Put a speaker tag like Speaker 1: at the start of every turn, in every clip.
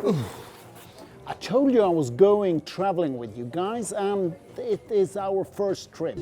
Speaker 1: I told you I was going traveling with you guys, and it is our first trip.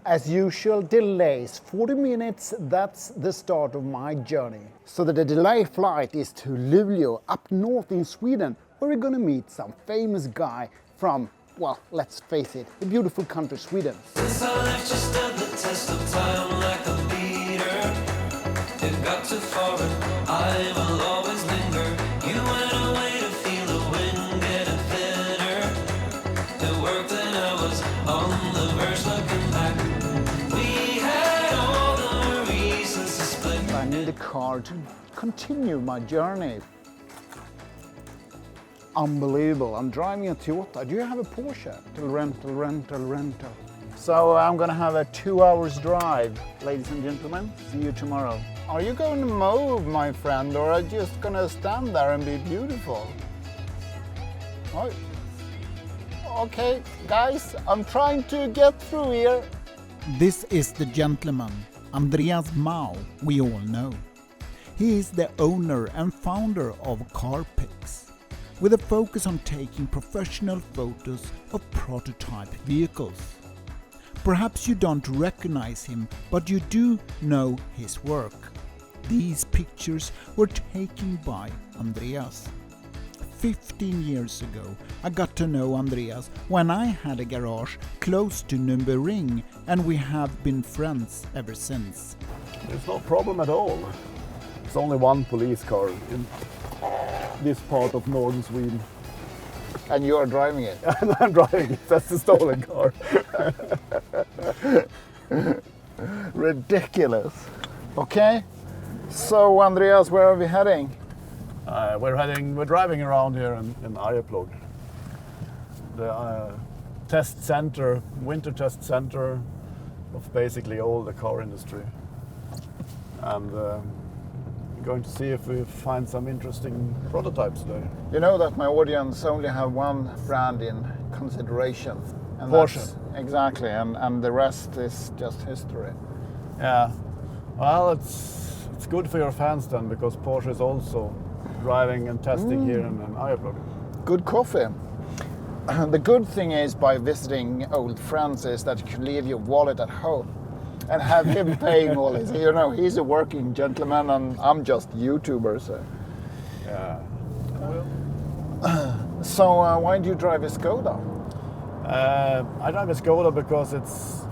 Speaker 1: As usual, delays, 40 minutes, that's the start of my journey. So the delay flight is to Luleå, up north in Sweden, where we're gonna meet some famous guy from, well, let's face it, the beautiful country Sweden.
Speaker 2: Since our life just stood the test of time like a beater, it got too far and I will always linger. You went away to feel the wind getting thinner. It worked and I was on the verge looking back.
Speaker 1: I need a car to continue my journey. Unbelievable. I'm driving a Toyota. Do you have a Porsche? Rental. So I'm gonna have a 2 hours drive, ladies and gentlemen. See you tomorrow. Are you going to move, my friend, or are you just gonna stand there and be beautiful? Oh. Okay, guys, I'm trying to get through here. This is the gentleman, Andreas Mau, we all know. He is the owner and founder of Carpix, with a focus on taking professional photos of prototype vehicles. Perhaps you don't recognize him, but you do know his work. These pictures were taken by Andreas. 15 years ago, I got to know Andreas when I had a garage close to Nürburgring, and we have been friends ever since.
Speaker 3: It's no problem at all. It's only one police car in this part of northern Sweden.
Speaker 1: And you are driving it?
Speaker 3: And I'm driving it. That's the stolen car.
Speaker 1: Ridiculous. Okay, so Andreas, where are we heading?
Speaker 3: We're driving around here in Arjeplog, the test center, winter test center of basically all the car industry, and we're going to see if we find some interesting prototypes there.
Speaker 1: You know that my audience only have one brand in consideration, and
Speaker 3: Porsche.
Speaker 1: Exactly, and the rest is just history.
Speaker 3: Yeah, well, it's good for your fans then, because Porsche is also driving and testing here in Arjeplog.
Speaker 1: Good coffee. The good thing is, by visiting old friends, is that you can leave your wallet at home and have him paying all this. You know, he's a working gentleman and I'm just YouTuber. So,
Speaker 3: Yeah.
Speaker 1: so why do you drive a Skoda?
Speaker 3: I drive a Skoda because it's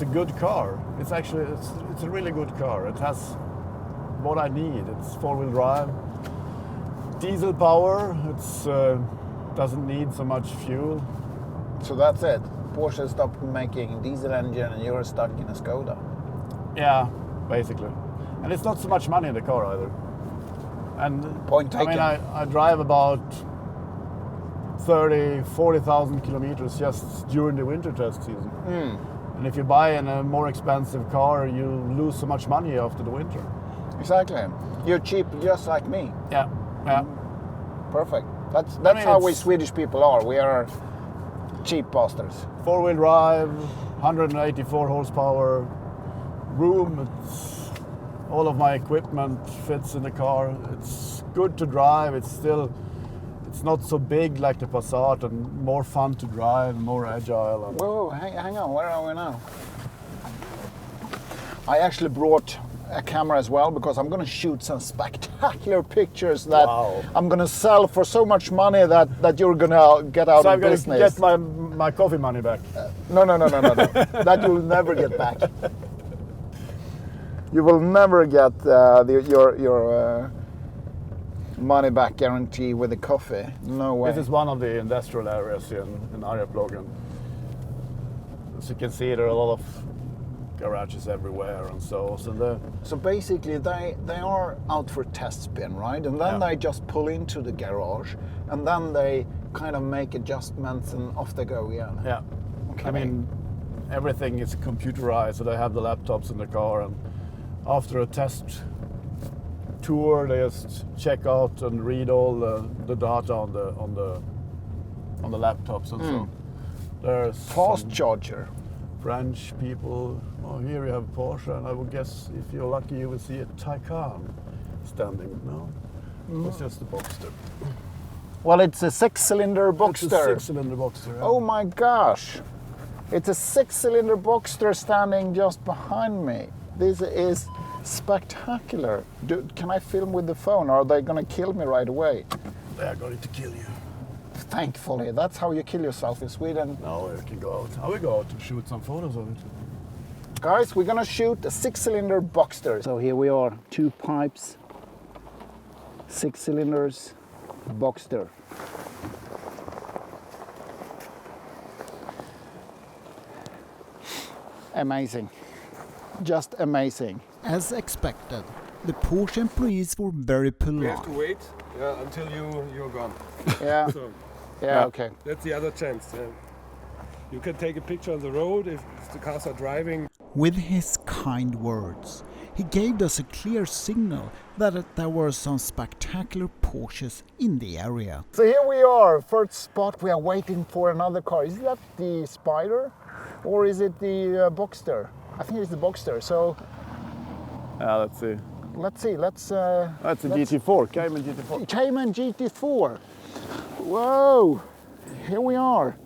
Speaker 3: a good car. It's actually it's a really good car. It has what I need. It's 4-wheel drive, diesel power. It's doesn't need so much fuel.
Speaker 1: So that's it. Porsche stopped making diesel engine and you're stuck in a Skoda.
Speaker 3: Yeah, basically. And it's not so much money in the car either. And
Speaker 1: Point taken.
Speaker 3: I mean, I drive about 40,000 kilometers just during the winter test season. And if you buy a more expensive car, you lose so much money after the winter.
Speaker 1: Exactly. You're cheap just like me.
Speaker 3: Yeah, yeah.
Speaker 1: Perfect. That's how we Swedish people are. We are cheap bastards.
Speaker 3: 4-wheel drive, 184 horsepower, room. All of my equipment fits in the car. It's good to drive. It's not so big like the Passat, and more fun to drive, more agile.
Speaker 1: Whoa, hang on. Where are we now? I actually brought a camera as well, because I'm going to shoot some spectacular pictures that I'm going to sell for so much money that you're going to get out of business. So I'm
Speaker 3: going to get my coffee money back.
Speaker 1: No. That you'll never get back. You will never get your money back guarantee with the coffee. No way.
Speaker 3: This is one of the industrial areas here in Arjeplog, and as you can see, there are a lot of garages everywhere and so
Speaker 1: basically they are out for test spin, right? And then they just pull into the garage and then they kind of make adjustments and off they go again.
Speaker 3: Yeah. Okay. I mean, everything is computerized, so they have the laptops in the car, and after a test tour, they just check out and read all the data on the laptops and so. There's
Speaker 1: Fast
Speaker 3: some
Speaker 1: charger.
Speaker 3: French people. Oh, here you have Porsche, and I would guess if you're lucky, you will see a Taycan standing. No, it's just a Boxster.
Speaker 1: Well, it's a 6-cylinder
Speaker 3: It's
Speaker 1: Boxster.
Speaker 3: a 6-cylinder Boxster. Yeah.
Speaker 1: Oh my gosh. It's a 6-cylinder Boxster standing just behind me. This is spectacular. Can I film with the phone? Or are they going to kill me right away?
Speaker 3: They are going to kill you.
Speaker 1: Thankfully, that's how you kill yourself in Sweden.
Speaker 3: No, you can go out. I will go out and shoot some photos of it.
Speaker 1: Guys, we're going to shoot a 6-cylinder Boxster. So here we are, 2 pipes, 6 cylinders, Boxster. Amazing. Just amazing.
Speaker 4: As expected, the Porsche employees were very
Speaker 5: We have
Speaker 4: polite.
Speaker 5: to wait until you're gone.
Speaker 1: Yeah,
Speaker 5: So
Speaker 1: yeah, okay.
Speaker 5: that's the other chance. You can take a picture on the road if the cars are driving.
Speaker 4: With his kind words, he gave us a clear signal that there were some spectacular Porsches in the area.
Speaker 1: So here we are, first spot. We are waiting for another car. Is that the Spyder or is it the Boxster? I think it's the Boxster. So
Speaker 3: Yeah, let's see.
Speaker 1: let's see.
Speaker 3: That's a
Speaker 1: let's-
Speaker 3: GT4, Cayman GT4.
Speaker 1: Cayman GT4. Whoa! Here we are.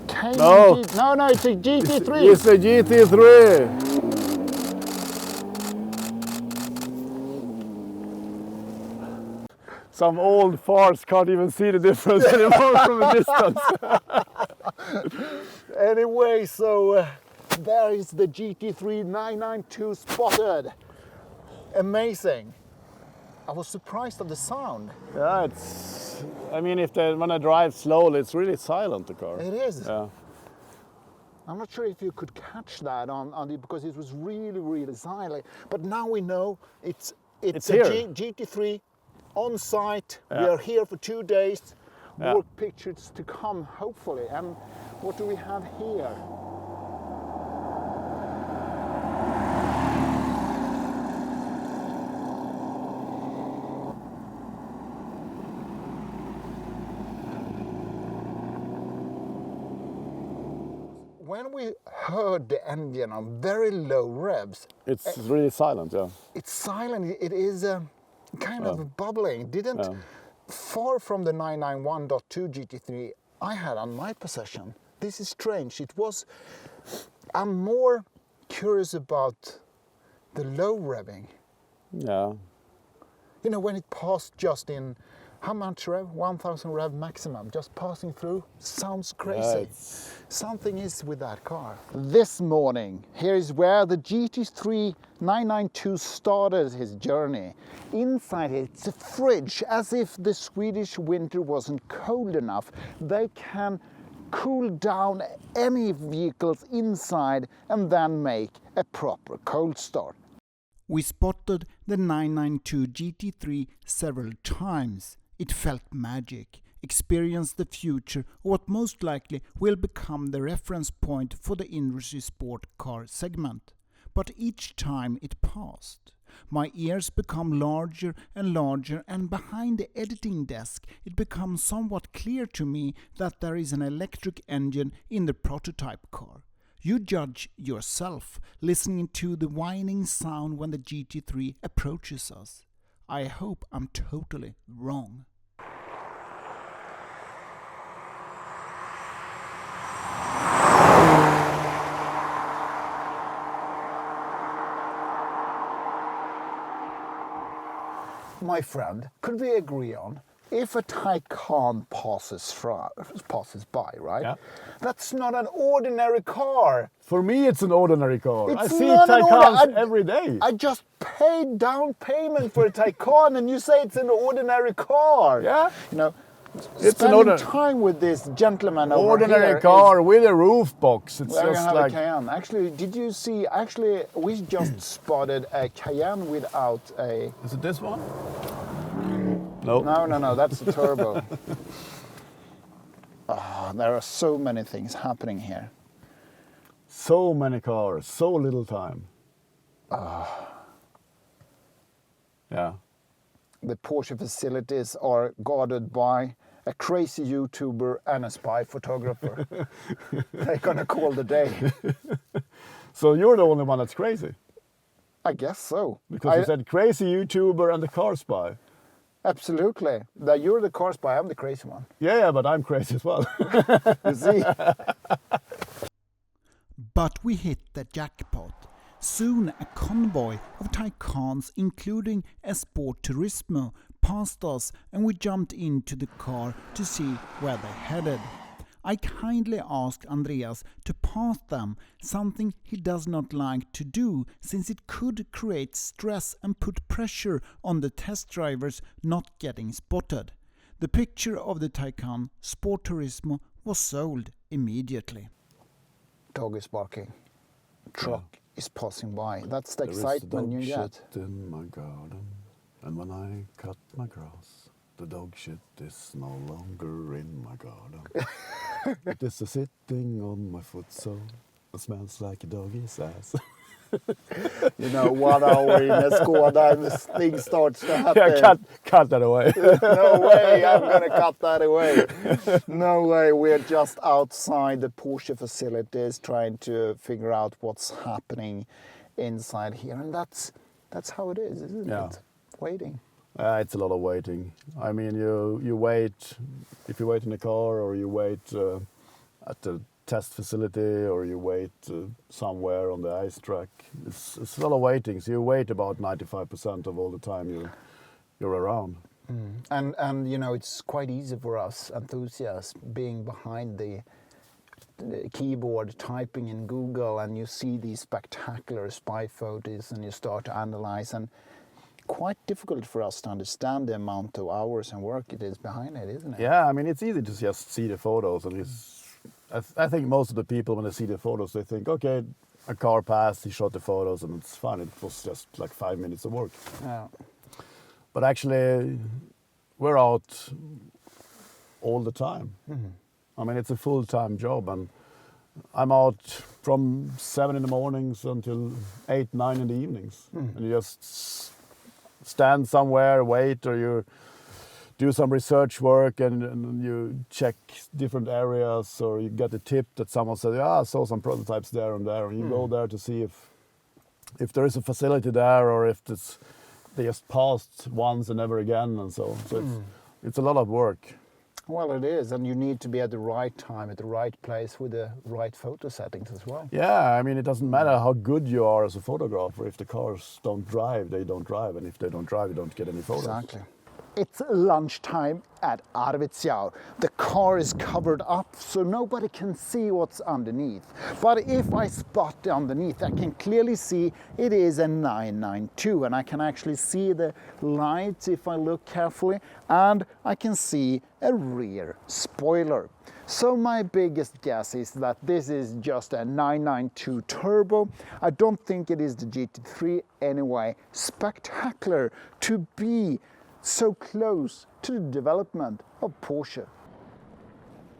Speaker 1: Cayman
Speaker 3: No.
Speaker 1: no, it's a GT3.
Speaker 3: It's a GT3. Some old farts can't even see the difference anymore from a distance.
Speaker 1: Anyway, so there is the GT3 992 spotted. Amazing. I was surprised at the sound.
Speaker 3: Yeah, it's. I mean, when I drive slowly, it's really silent, the car.
Speaker 1: It is.
Speaker 3: Yeah.
Speaker 1: I'm not sure if you could catch that on the because it was really silent. But now we know it's
Speaker 3: It's
Speaker 1: a
Speaker 3: here.
Speaker 1: GT3 on site. We
Speaker 3: Yeah.
Speaker 1: are here for 2 days.
Speaker 3: Yeah.
Speaker 1: More pictures to come, hopefully. And what do we have here? When we heard the engine on very low revs,
Speaker 3: It's really silent, yeah.
Speaker 1: it's silent. It is kind of bubbling. Didn't far from the 991.2 GT3 I had on my possession. This is strange. I'm more curious about the low revving.
Speaker 3: Yeah.
Speaker 1: You know, when it passed just in how much rev? 1000 rev maximum, just passing through. Sounds crazy. Something is with that car. This morning, here is where the GT3 992 started his journey. Inside it's a fridge, as if the Swedish winter wasn't cold enough. They can cool down any vehicles inside and then make a proper cold start.
Speaker 4: We spotted the 992 GT3 several times. It felt magic, experienced the future of what most likely will become the reference point for the industry sport car segment. But each time it passed, my ears become larger and larger, and behind the editing desk it becomes somewhat clear to me that there is an electric engine in the prototype car. You judge yourself, listening to the whining sound when the GT3 approaches us. I hope I'm totally wrong.
Speaker 1: My friend, could we agree on if a Taycan passes by, right?
Speaker 3: Yeah.
Speaker 1: That's not an ordinary car.
Speaker 3: For me, it's an ordinary car. I
Speaker 1: It's
Speaker 3: see
Speaker 1: not an
Speaker 3: Taycans every day.
Speaker 1: I just paid down payment for a Taycan, and you say it's an ordinary car.
Speaker 3: Yeah.
Speaker 1: You know,
Speaker 3: It's
Speaker 1: spending
Speaker 3: an
Speaker 1: time with this gentleman over
Speaker 3: ordinary
Speaker 1: here
Speaker 3: car with a roof box. It's
Speaker 1: We're gonna
Speaker 3: just
Speaker 1: have
Speaker 3: like
Speaker 1: a Cayenne. Actually, did you see? Actually, we just spotted a Cayenne without a.
Speaker 3: Is it this one? No.
Speaker 1: No, that's a turbo. There are so many things happening here.
Speaker 3: So many cars, so little time. Yeah.
Speaker 1: the Porsche facilities are guarded by a crazy YouTuber and a spy photographer. They're gonna call the day.
Speaker 3: So you're the only one that's crazy?
Speaker 1: I guess so.
Speaker 3: Because you said crazy YouTuber and the car spy.
Speaker 1: Absolutely. You're the car spy, I'm the crazy one.
Speaker 3: Yeah, but I'm crazy as well.
Speaker 1: You see?
Speaker 4: But we hit the jackpot. Soon a convoy of Taycans, including a Sport Turismo, passed us and we jumped into the car to see where they headed. I kindly asked Andreas to pass them, something he does not like to do since it could create stress and put pressure on the test drivers not getting spotted. The picture of the Taycan Sport Turismo was sold immediately.
Speaker 1: Dog is barking. Truck is passing by. That's the
Speaker 3: There is
Speaker 1: excitement you
Speaker 3: dog
Speaker 1: get.
Speaker 3: shit in my garden, and when I cut my grass, the dog shit is no longer in my garden. It is sitting on my foot, so it smells like a doggy's ass.
Speaker 1: You know, 1 hour in a Skoda and this thing starts to happen.
Speaker 3: Yeah, cut that away.
Speaker 1: No way, I'm gonna cut that away. No way, we're just outside the Porsche facilities trying to figure out what's happening inside here. And that's how it is, isn't it? Waiting.
Speaker 3: It's a lot of waiting. I mean, you wait, if you wait in the car or you wait at the test facility or you wait somewhere on the ice track. It's a lot of waiting. So you wait about 95% of all the time you're around.
Speaker 1: And you know, it's quite easy for us enthusiasts being behind the keyboard typing in Google, and you see these spectacular spy photos and you start to analyze, and quite difficult for us to understand the amount of hours and work it is behind it, isn't it?
Speaker 3: Yeah, I mean, it's easy to just see the photos, and I think most of the people, when they see the photos, they think, okay, a car passed, he shot the photos, and it's fine. It was just like 5 minutes of work.
Speaker 1: Yeah.
Speaker 3: But actually, we're out all the time. I mean, it's a full-time job, and I'm out from 7 in the mornings until 8, 9 in the evenings. And you just stand somewhere, wait, or you do some research work and you check different areas, or you get a tip that someone said, I saw some prototypes there and there, and you go there to see if there is a facility there, or if they just passed once and never again, and so it's a lot of work.
Speaker 1: Well, it is, and you need to be at the right time, at the right place with the right photo settings as well.
Speaker 3: Yeah, I mean, it doesn't matter how good you are as a photographer. If the cars don't drive, they don't drive, and if they don't drive, you don't get any photos.
Speaker 1: Exactly. It's lunchtime at Arvidsjaur. The car is covered up so nobody can see what's underneath. But if I spot underneath, I can clearly see it is a 992, and I can actually see the lights if I look carefully, and I can see a rear spoiler. So my biggest guess is that this is just a 992 turbo. I don't think it is the GT3 anyway. Spectacular to be so close to the development of Porsche.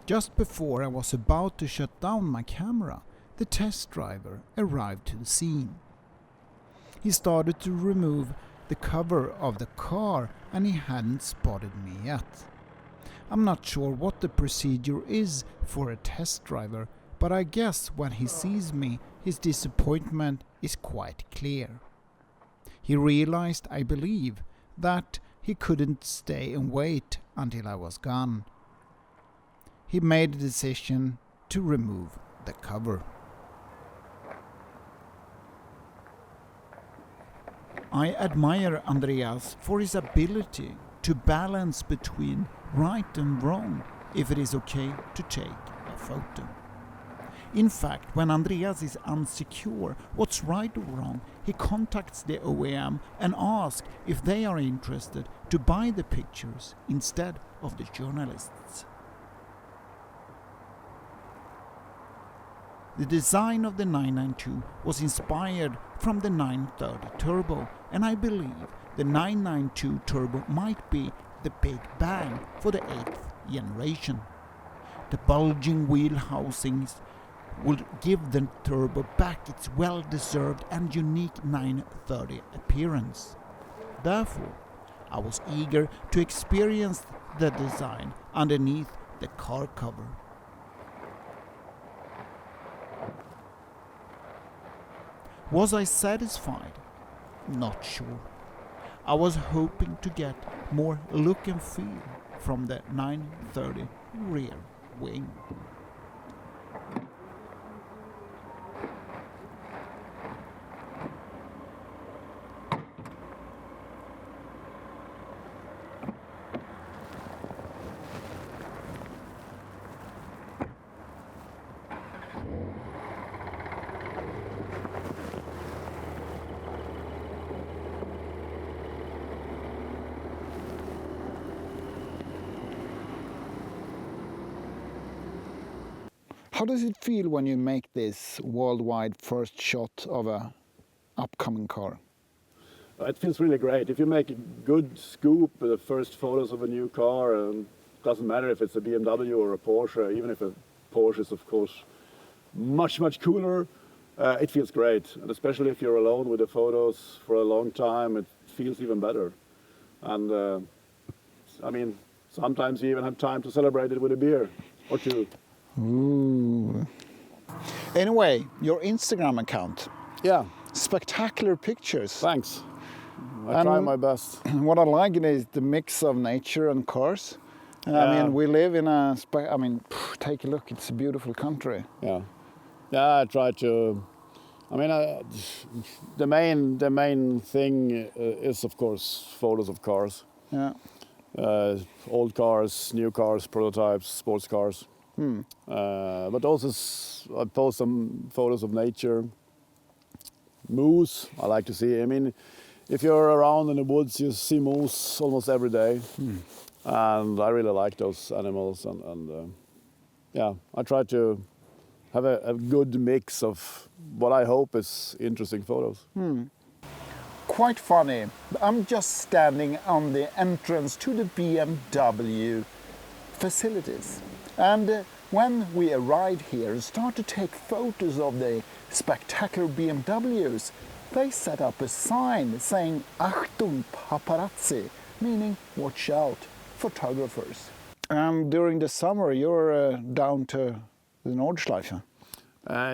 Speaker 4: Just before I was about to shut down my camera, the test driver arrived to the scene. He started to remove the cover of the car, and he hadn't spotted me yet. I'm not sure what the procedure is for a test driver, but I guess when he sees me, his disappointment is quite clear. He realized, I believe, that he couldn't stay and wait until I was gone. He made a decision to remove the cover. I admire Andreas for his ability to balance between right and wrong if it is okay to take a photo. In fact, when Andreas is unsecure what's right or wrong, he contacts the OEM and asks if they are interested to buy the pictures instead of the journalists. The design of the 992 was inspired from the 930 Turbo, and I believe the 992 Turbo might be the big bang for the 8th generation. The bulging wheel housings will give the Turbo back its well-deserved and unique 930 appearance. Therefore, I was eager to experience the design underneath the car cover. Was I satisfied? Not sure. I was hoping to get more look and feel from the 930 rear wing.
Speaker 1: How does it feel when you make this worldwide first shot of a upcoming car?
Speaker 3: It feels really great. If you make a good scoop with the first photos of a new car, doesn't matter if it's a BMW or a Porsche, even if a Porsche is of course much cooler, it feels great. And especially if you're alone with the photos for a long time, it feels even better. And I mean, sometimes you even have time to celebrate it with a beer or two.
Speaker 1: Ooh. Anyway, your Instagram account.
Speaker 3: Yeah,
Speaker 1: Spectacular pictures.
Speaker 3: thanks. I try my best.
Speaker 1: What I like is the mix of nature and cars. I mean, we live in take a look, it's a beautiful country.
Speaker 3: Yeah, I try to. I mean, the main thing is of course photos of cars.
Speaker 1: Yeah.
Speaker 3: Old cars, new cars, prototypes, sports cars. But also I post some photos of nature. Moose, I like to see. I mean, if you're around in the woods, you see moose almost every day. And I really like those animals. And yeah, I try to have a good mix of what I hope is interesting photos.
Speaker 1: Quite funny. I'm just standing on the entrance to the BMW facilities. And when we arrive here and start to take photos of the spectacular BMWs, they set up a sign saying Achtung Paparazzi, meaning watch out, photographers. During the summer you're down to the Nordschleife.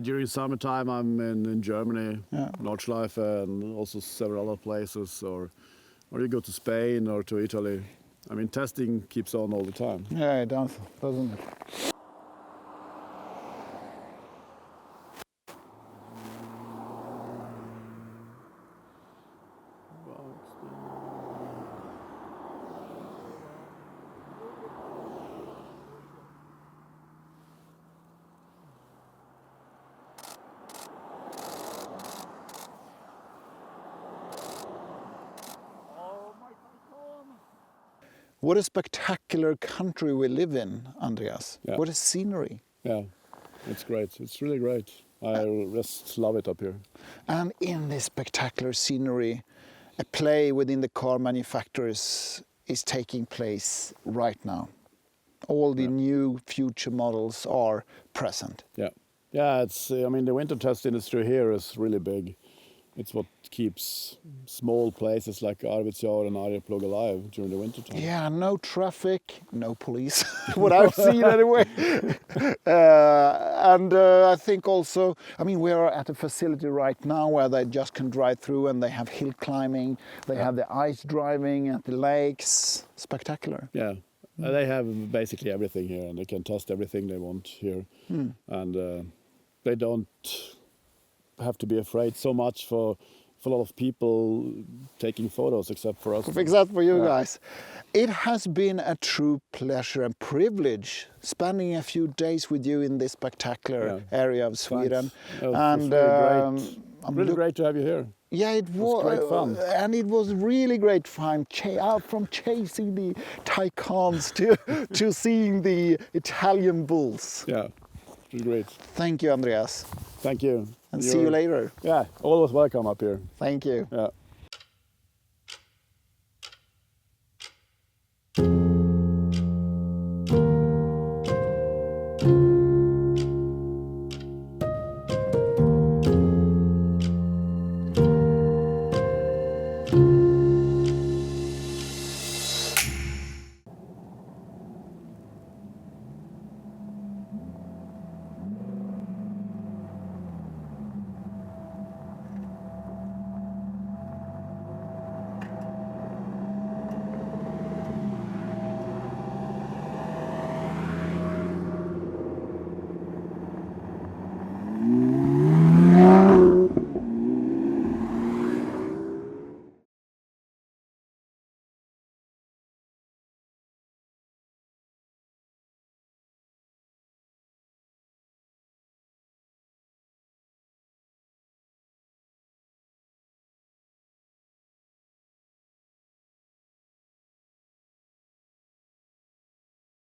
Speaker 3: During summertime I'm in Germany, Nordschleife, and also several other places, or you go to Spain or to Italy. I mean, testing keeps on all the time.
Speaker 1: Yeah, it does, doesn't it? What a spectacular country we live in, Andreas.
Speaker 3: Yeah.
Speaker 1: What a scenery.
Speaker 3: Yeah, it's great. It's really great. I just love it up here.
Speaker 1: And in this spectacular scenery, a play within the car manufacturers is taking place right now. All the new future models are present.
Speaker 3: Yeah, it's. I mean, the winter test industry here is really big. It's what keeps small places like Arvidsjaur and Arjeplog alive during the winter time.
Speaker 1: Yeah, no traffic, no police, what I've seen anyway. I think also, I mean, we are at a facility right now where they just can drive through, and they have hill climbing, they have the ice driving at the lakes. Spectacular.
Speaker 3: Yeah, they have basically everything here, and they can test everything they want here. And they don't have to be afraid so much for a lot of people taking photos, except for us.
Speaker 1: Except for you guys. It has been a true pleasure and privilege spending a few days with you in this spectacular area of Sweden.
Speaker 3: And really great to have you here.
Speaker 1: Yeah, it was
Speaker 3: great fun.
Speaker 1: And it was really great fun. From chasing the Taycans to seeing the Italian bulls.
Speaker 3: Yeah, it was great.
Speaker 1: Thank you, Andreas.
Speaker 3: Thank you.
Speaker 1: And see you later.
Speaker 3: Yeah, always welcome up here.
Speaker 1: Thank you.
Speaker 3: Yeah.